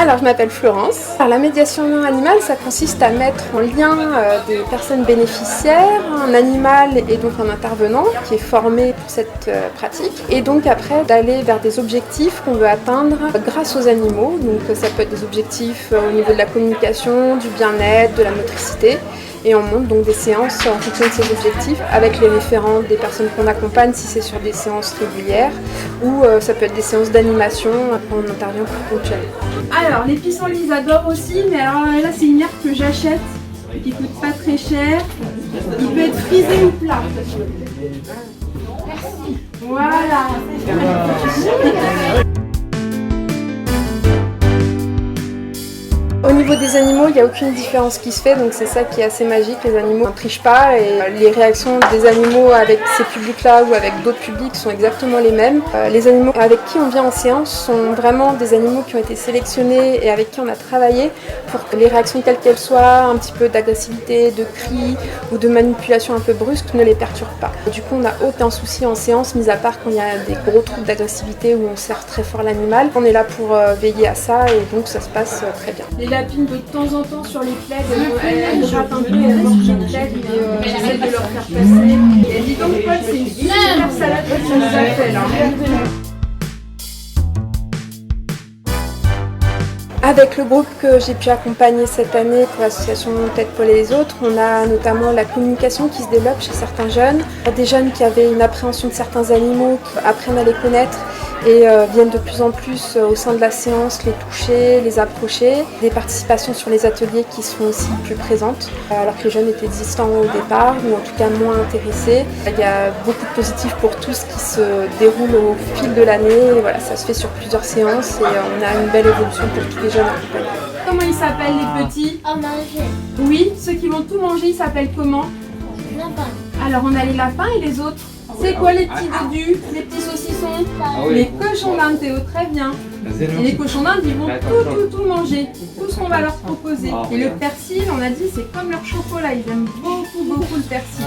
Alors, je m'appelle Florence. Alors, la médiation animale, ça consiste à mettre en lien des personnes bénéficiaires, un animal et donc un intervenant qui est formé pour cette pratique. Et donc après, d'aller vers des objectifs qu'on veut atteindre grâce aux animaux. Donc ça peut être des objectifs au niveau de la communication, du bien-être, de la motricité. Et on monte donc des séances en fonction de ces objectifs avec les référents des personnes qu'on accompagne si c'est sur des séances régulières ou ça peut être des séances d'animation quand on intervient plus ponctuellement. Alors les pissenlits ils adorent aussi, mais alors là c'est une herbe que j'achète qui coûte pas très cher. Il peut être frisé ou plat. Voilà. Au niveau des animaux, il n'y a aucune différence qui se fait, donc c'est ça qui est assez magique. Les animaux ne trichent pas et les réactions des animaux avec ces publics-là ou avec d'autres publics sont exactement les mêmes. Les animaux avec qui on vient en séance sont vraiment des animaux qui ont été sélectionnés et avec qui on a travaillé pour que les réactions telles qu'elles soient, un petit peu d'agressivité, de cris ou de manipulation un peu brusque, ne les perturbent pas. Du coup, on n'a aucun souci en séance, mis à part quand il y a des gros troubles d'agressivité où on serre très fort l'animal. On est là pour veiller à ça et donc ça se passe très bien. Les lapines de temps en temps sur les plaids, elles grattent un peu, elles mordent les plaids et j'essaie de leur faire passer. Et dis donc Paul, c'est une super salade que tu nous as fait là. Avec le groupe que j'ai pu accompagner cette année pour l'association Tête, Paul et les autres, on a notamment la communication qui se développe chez certains jeunes. Des jeunes qui avaient une appréhension de certains animaux, qui apprennent à les connaître et viennent de plus en plus au sein de la séance les toucher, les approcher. Des participations sur les ateliers qui sont aussi plus présentes, alors que les jeunes étaient distants au départ ou en tout cas moins intéressés. Il y a beaucoup de positifs pour tout ce qui se déroule au fil de l'année. Voilà, ça se fait sur plusieurs séances et on a une belle évolution pour tous les jeunes accompagnés. Comment ils s'appellent les petits? À manger. Oui, ceux qui vont tout manger, ils s'appellent comment? Lapin. Alors on a les lapins et les autres. C'est quoi les petits dodus, les petits saucissons? Les cochons d'Inde, Théo, très bien. Et les cochons d'Inde, ils vont tout manger, tout ce qu'on va leur proposer. Et le persil, on a dit, c'est comme leur chocolat, ils aiment beaucoup le persil.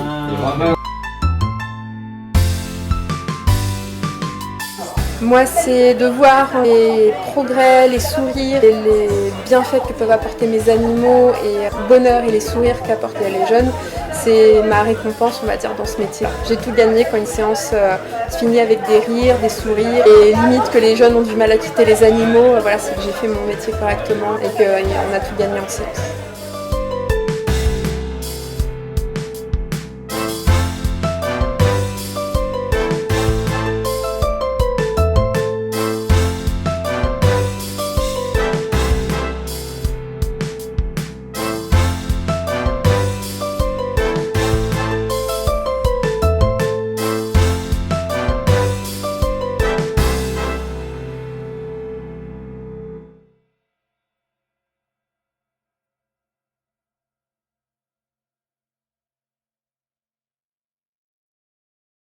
Moi, c'est de voir les progrès, les sourires et les bienfaits que peuvent apporter mes animaux et le bonheur et les sourires qu'apportent les jeunes. C'est ma récompense, on va dire, dans ce métier. J'ai tout gagné quand une séance se finit avec des rires, des sourires et limite que les jeunes ont du mal à quitter les animaux. Voilà, c'est que j'ai fait mon métier correctement et qu'on a tout gagné en séance.